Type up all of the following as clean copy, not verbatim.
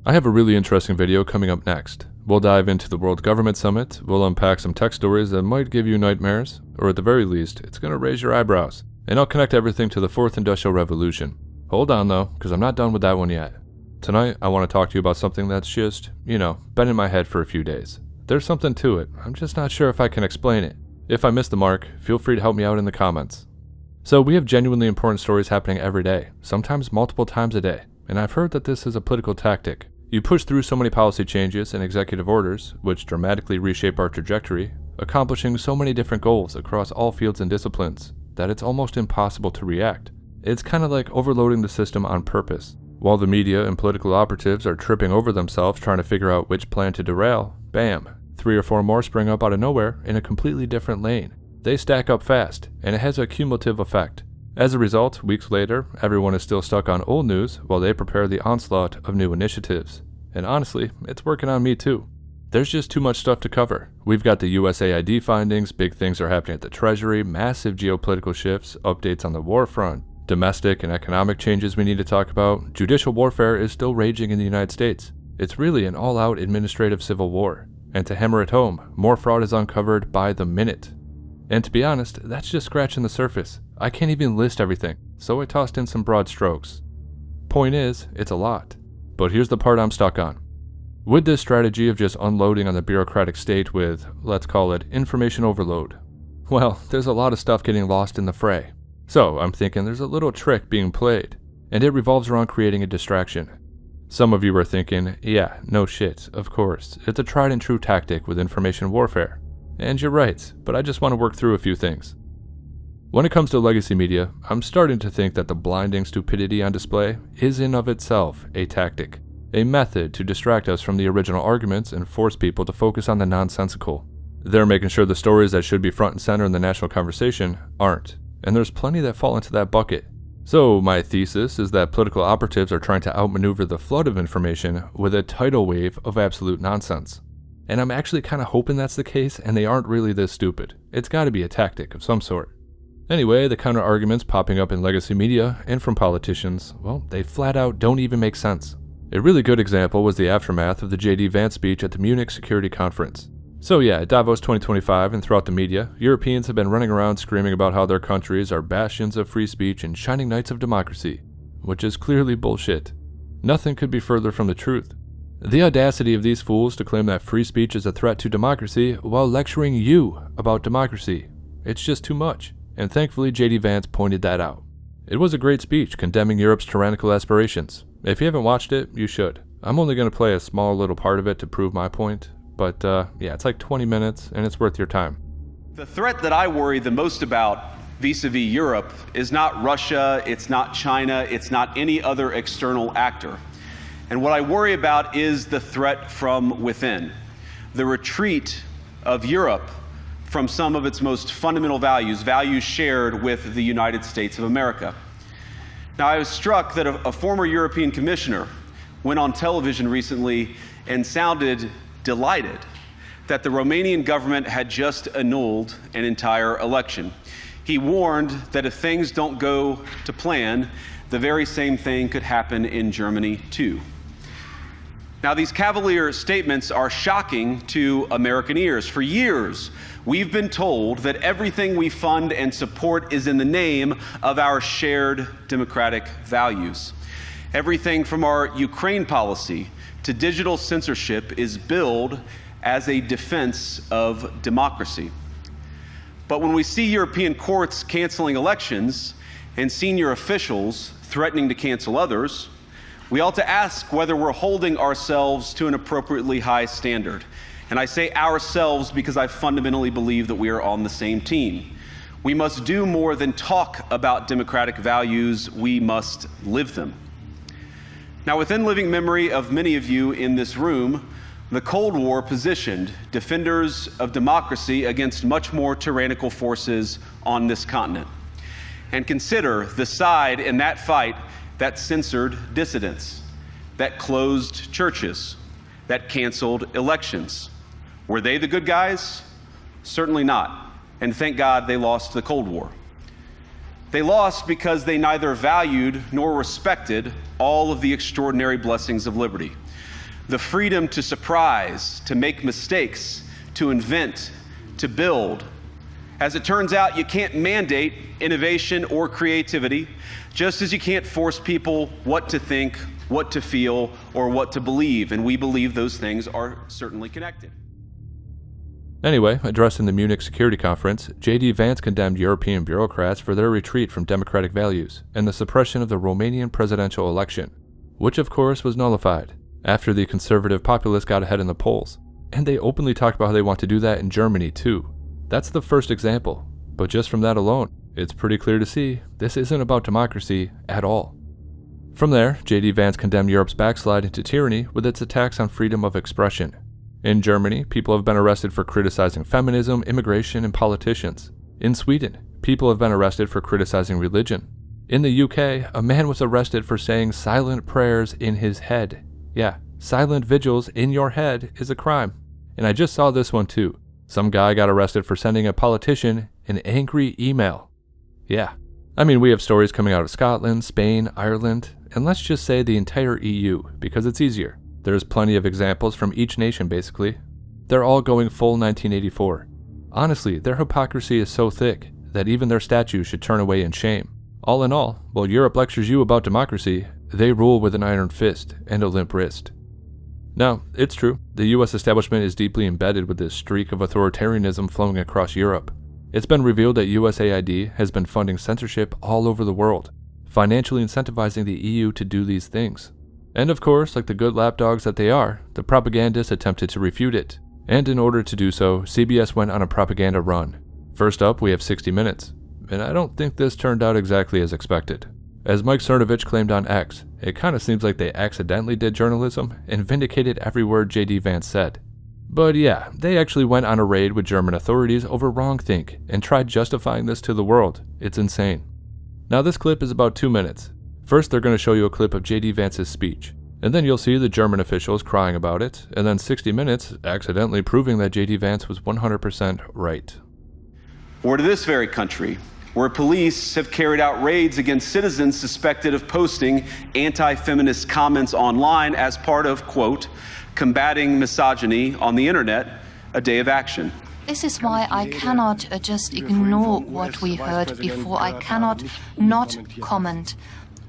I have a really interesting video coming up next. We'll dive into the World Government Summit, we'll unpack some tech stories that might give you nightmares, or at the very least, it's going to raise your eyebrows. And I'll connect everything to the 4th Industrial Revolution. Hold on though, because I'm not done with that one yet. Tonight, I want to talk to you about something that's just, been in my head for a few days. There's something to it, I'm just not sure if I can explain it. If I miss the mark, feel free to help me out in the comments. So we have genuinely important stories happening every day, sometimes multiple times a day, and I've heard that this is a political tactic. You push through so many policy changes and executive orders, which dramatically reshape our trajectory, accomplishing so many different goals across all fields and disciplines, that it's almost impossible to react. It's kind of like overloading the system on purpose. While the media and political operatives are tripping over themselves trying to figure out which plan to derail, bam, 3 or 4 more spring up out of nowhere in a completely different lane. They stack up fast, and it has a cumulative effect. As a result, weeks later, everyone is still stuck on old news while they prepare the onslaught of new initiatives. And honestly, it's working on me too. There's just too much stuff to cover. We've got the USAID findings, big things are happening at the Treasury, massive geopolitical shifts, updates on the war front, domestic and economic changes we need to talk about. Judicial warfare is still raging in the United States. It's really an all-out administrative civil war. And to hammer it home, more fraud is uncovered by the minute. And to be honest, that's just scratching the surface. I can't even list everything, so I tossed in some broad strokes. Point is, it's a lot. But here's the part I'm stuck on. With this strategy of just unloading on the bureaucratic state with, let's call it, information overload, well, there's a lot of stuff getting lost in the fray. So I'm thinking there's a little trick being played, and it revolves around creating a distraction. Some of you are thinking, yeah, no shit, of course, it's a tried and true tactic with information warfare. And you're right, but I just want to work through a few things. When it comes to legacy media, I'm starting to think that the blinding stupidity on display is in of itself a tactic, a method to distract us from the original arguments and force people to focus on the nonsensical. They're making sure the stories that should be front and center in the national conversation aren't, and there's plenty that fall into that bucket. So my thesis is that political operatives are trying to outmaneuver the flood of information with a tidal wave of absolute nonsense. And I'm actually kind of hoping that's the case and they aren't really this stupid. It's got to be a tactic of some sort. Anyway, the counter-arguments popping up in legacy media and from politicians, well, they flat out don't even make sense. A really good example was the aftermath of the J.D. Vance speech at the Munich Security Conference. So yeah, at Davos 2025 and throughout the media, Europeans have been running around screaming about how their countries are bastions of free speech and shining knights of democracy, which is clearly bullshit. Nothing could be further from the truth. The audacity of these fools to claim that free speech is a threat to democracy while lecturing you about democracy. It's just too much, and thankfully J.D. Vance pointed that out. It was a great speech condemning Europe's tyrannical aspirations. If you haven't watched it, you should. I'm only going to play a small little part of it to prove my point, but yeah, it's like 20 minutes and it's worth your time. The threat that I worry the most about vis-a-vis Europe is not Russia, it's not China, it's not any other external actor. And what I worry about is the threat from within, the retreat of Europe from some of its most fundamental values, values shared with the United States of America. Now, I was struck that a former European commissioner went on television recently and sounded delighted that the Romanian government had just annulled an entire election. He warned that if things don't go to plan, the very same thing could happen in Germany too. Now, these cavalier statements are shocking to American ears. For years, we've been told that everything we fund and support is in the name of our shared democratic values. Everything from our Ukraine policy to digital censorship is billed as a defense of democracy. But when we see European courts canceling elections and senior officials threatening to cancel others, we ought to ask whether we're holding ourselves to an appropriately high standard. And I say ourselves because I fundamentally believe that we are on the same team. We must do more than talk about democratic values, we must live them. Now, within living memory of many of you in this room, the Cold War positioned defenders of democracy against much more tyrannical forces on this continent. And consider the side in that fight that censored dissidents, that closed churches, that canceled elections. Were they the good guys? Certainly not. And thank God they lost the Cold War. They lost because they neither valued nor respected all of the extraordinary blessings of liberty. the freedom to surprise, to make mistakes, to invent, to build. As it turns out, you can't mandate innovation or creativity, just as you can't force people what to think, what to feel, or what to believe, and we believe those things are certainly connected. Anyway, addressing the Munich Security Conference, J.D. Vance condemned European bureaucrats for their retreat from democratic values and the suppression of the Romanian presidential election, which of course was nullified after the conservative populists got ahead in the polls. And they openly talked about how they want to do that in Germany too. That's the first example, but just from that alone, it's pretty clear to see this isn't about democracy at all. From there, J.D. Vance condemned Europe's backslide into tyranny with its attacks on freedom of expression. In Germany, people have been arrested for criticizing feminism, immigration, and politicians. In Sweden, people have been arrested for criticizing religion. In the UK, a man was arrested for saying silent prayers in his head. Yeah, silent vigils in your head is a crime. And I just saw this one too. Some guy got arrested for sending a politician an angry email. Yeah. I mean, we have stories coming out of Scotland, Spain, Ireland, and let's just say the entire EU, because it's easier. There's plenty of examples from each nation, basically. They're all going full 1984. Honestly, their hypocrisy is so thick that even their statues should turn away in shame. All in all, while Europe lectures you about democracy, they rule with an iron fist and a limp wrist. Now, it's true, the US establishment is deeply embedded with this streak of authoritarianism flowing across Europe. It's been revealed that USAID has been funding censorship all over the world, financially incentivizing the EU to do these things. And of course, like the good lapdogs that they are, the propagandists attempted to refute it. And in order to do so, CBS went on a propaganda run. First up, we have 60 Minutes. And I don't think this turned out exactly as expected. As Mike Cernovich claimed on X, it kind of seems like they accidentally did journalism and vindicated every word J.D. Vance said. But yeah, they actually went on a raid with German authorities over wrongthink and tried justifying this to the world. It's insane. Now this clip is about 2 minutes. First, they're going to show you a clip of J.D. Vance's speech, and then you'll see the German officials crying about it, and then 60 Minutes accidentally proving that J.D. Vance was 100% right. Or to this very country, where police have carried out raids against citizens suspected of posting anti-feminist comments online as part of, quote, combating misogyny on the internet, a day of action. This is why I cannot just ignore what we heard before. I cannot not comment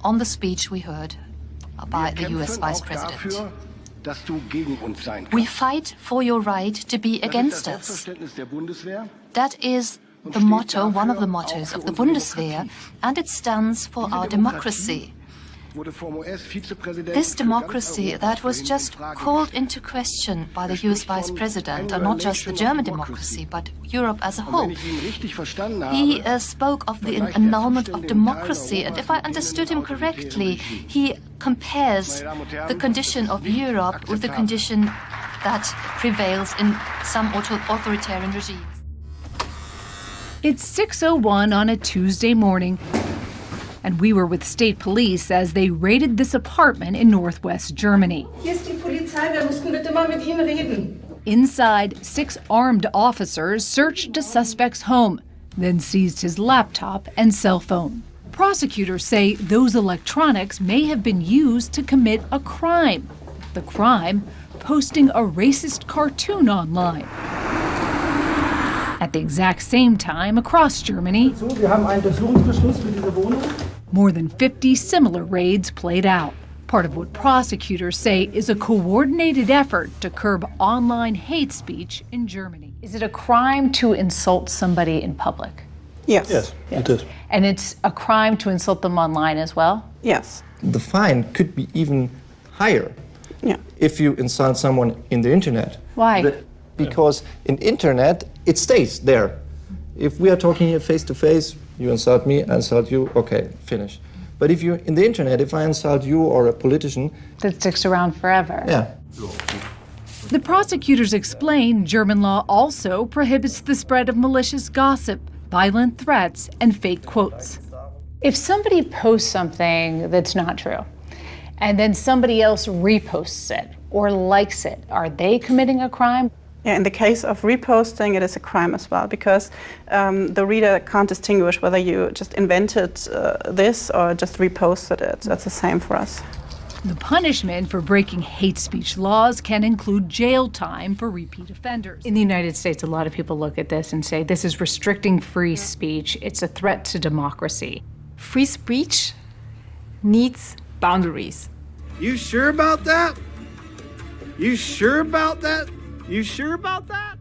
on the speech we heard by the US Vice President. We fight for your right to be against us. That is the motto, one of the mottos of the Bundeswehr, and it stands for our democracy. This democracy that was just called into question by the US Vice President, and not just the German democracy, but Europe as a whole. He spoke of the annulment of democracy, and if I understood him correctly, he compares the condition of Europe with the condition that prevails in some authoritarian regimes. It's 6:01 on a Tuesday morning, and we were with state police as they raided this apartment in northwest Germany. Inside, 6 armed officers searched a suspect's home, then seized his laptop and cell phone. Prosecutors say those electronics may have been used to commit a crime. The crime, posting a racist cartoon online. At the exact same time, across Germany, more than 50 similar raids played out. Part of what prosecutors say is a coordinated effort to curb online hate speech in Germany. Is it a crime to insult somebody in public? Yes. Yes, it is. And it's a crime to insult them online as well? Yes. The fine could be even higher if you insult someone in the internet. Why? Because in internet, it stays there. If we are talking here face to face, you insult me, I insult you, okay, finish. But if you're in the internet, if I insult you or a politician... That sticks around forever. Yeah. The prosecutors explain German law also prohibits the spread of malicious gossip, violent threats, and fake quotes. If somebody posts something that's not true, and then somebody else reposts it or likes it, are they committing a crime? Yeah, in the case of reposting, it is a crime as well, because the reader can't distinguish whether you just invented this or just reposted it. That's the same for us. The punishment for breaking hate speech laws can include jail time for repeat offenders. In the United States, a lot of people look at this and say, this is restricting free speech. It's a threat to democracy. Free speech needs boundaries. You sure about that? You sure about that? You sure about that?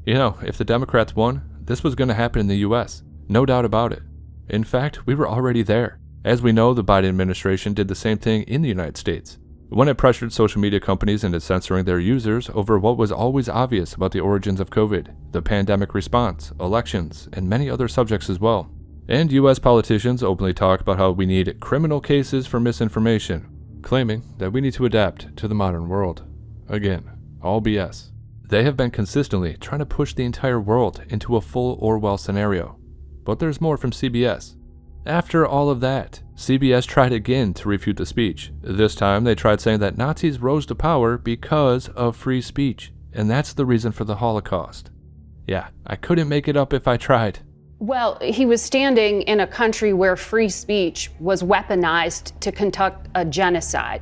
You know, if the Democrats won, this was going to happen in the US. No doubt about it. In fact, we were already there. As we know, the Biden administration did the same thing in the United States, when it pressured social media companies into censoring their users over what was always obvious about the origins of COVID, the pandemic response, elections, and many other subjects as well. And US politicians openly talk about how we need criminal cases for misinformation, claiming that we need to adapt to the modern world. Again, all BS. They have been consistently trying to push the entire world into a full Orwell scenario. But there's more from CBS. After all of that, CBS tried again to refute the speech. This time they tried saying that Nazis rose to power because of free speech, and that's the reason for the Holocaust. Yeah, I couldn't make it up if I tried. Well, he was standing in a country where free speech was weaponized to conduct a genocide.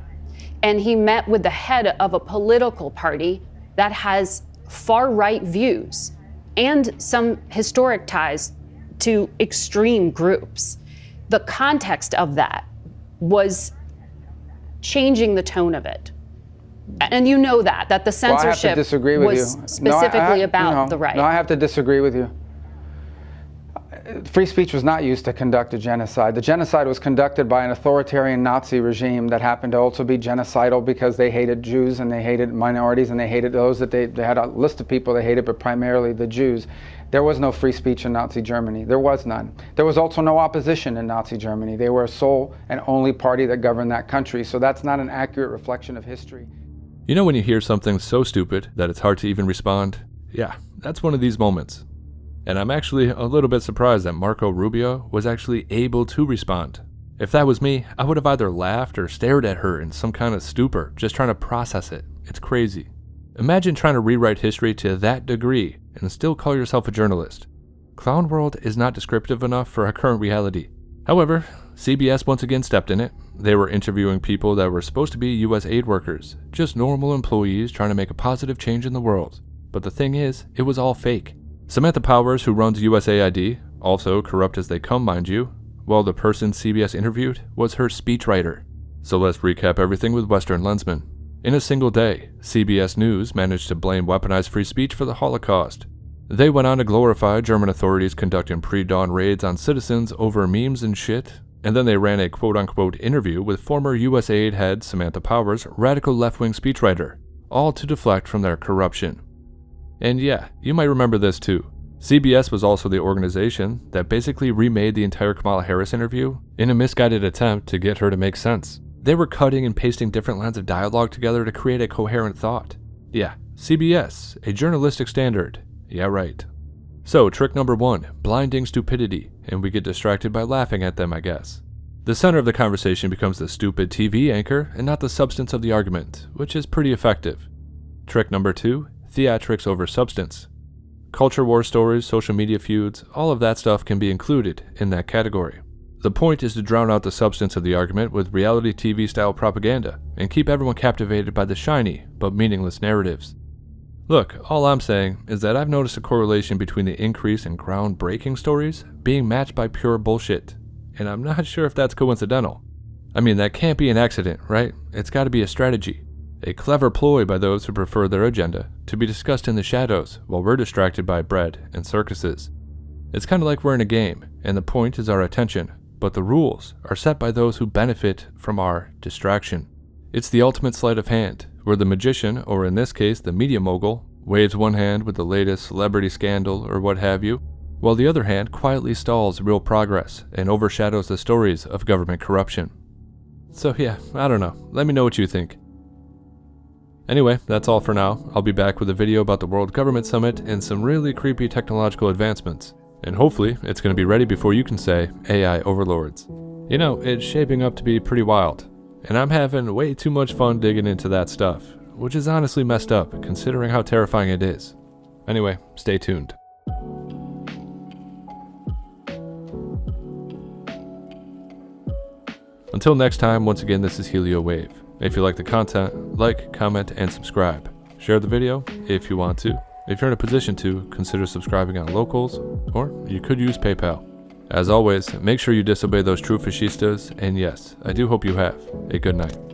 And he met with the head of a political party that has far-right views and some historic ties to extreme groups. The context of that was changing the tone of it. And you know that the censorship was specifically about the right. No, I have to disagree with you. Free speech was not used to conduct a genocide. The genocide was conducted by an authoritarian Nazi regime that happened to also be genocidal because they hated Jews and they hated minorities and they hated those that they had a list of people they hated, but primarily the Jews. There was no free speech in Nazi Germany. There was none. There was also no opposition in Nazi Germany. They were a sole and only party that governed that country, so that's not an accurate reflection of history. You know when you hear something so stupid that it's hard to even respond? Yeah, that's one of these moments. And I'm actually a little bit surprised that Marco Rubio was actually able to respond. If that was me, I would have either laughed or stared at her in some kind of stupor, just trying to process it. It's crazy. Imagine trying to rewrite history to that degree and still call yourself a journalist. Clown World is not descriptive enough for our current reality. However, CBS once again stepped in it. They were interviewing people that were supposed to be US aid workers, just normal employees trying to make a positive change in the world. But the thing is, it was all fake. Samantha Powers, who runs USAID, also corrupt as they come, mind you, while the person CBS interviewed was her speechwriter. So let's recap everything with Western Lensman. In a single day, CBS News managed to blame weaponized free speech for the Holocaust. They went on to glorify German authorities conducting pre-dawn raids on citizens over memes and shit, and then they ran a quote-unquote interview with former USAID head Samantha Powers' radical left-wing speechwriter, all to deflect from their corruption. And yeah, you might remember this too. CBS was also the organization that basically remade the entire Kamala Harris interview in a misguided attempt to get her to make sense. They were cutting and pasting different lines of dialogue together to create a coherent thought. Yeah, CBS, a journalistic standard. Yeah, right. So, trick number 1, blinding stupidity, and we get distracted by laughing at them, I guess. The center of the conversation becomes the stupid TV anchor and not the substance of the argument, which is pretty effective. Trick number 2, theatrics over substance. Culture war stories, social media feuds, all of that stuff can be included in that category. The point is to drown out the substance of the argument with reality TV style propaganda and keep everyone captivated by the shiny but meaningless narratives. Look, all I'm saying is that I've noticed a correlation between the increase in groundbreaking stories being matched by pure bullshit, and I'm not sure if that's coincidental. I mean, that can't be an accident, right? It's got to be a strategy. A clever ploy by those who prefer their agenda to be discussed in the shadows while we're distracted by bread and circuses. It's kind of like we're in a game, and the point is our attention, but the rules are set by those who benefit from our distraction. It's the ultimate sleight of hand, where the magician, or in this case the media mogul, waves one hand with the latest celebrity scandal or what have you, while the other hand quietly stalls real progress and overshadows the stories of government corruption. So yeah, I don't know. Let me know what you think. Anyway, that's all for now. I'll be back with a video about the World Government Summit and some really creepy technological advancements. And hopefully, it's going to be ready before you can say AI overlords. You know, it's shaping up to be pretty wild. And I'm having way too much fun digging into that stuff, which is honestly messed up considering how terrifying it is. Anyway, stay tuned. Until next time, once again, this is HelioWave. If you like the content, like, comment, and subscribe. Share the video if you want to. If you're in a position to, consider subscribing on Locals, or you could use PayPal. As always, make sure you disobey those true fascistas, and yes, I do hope you have a good night.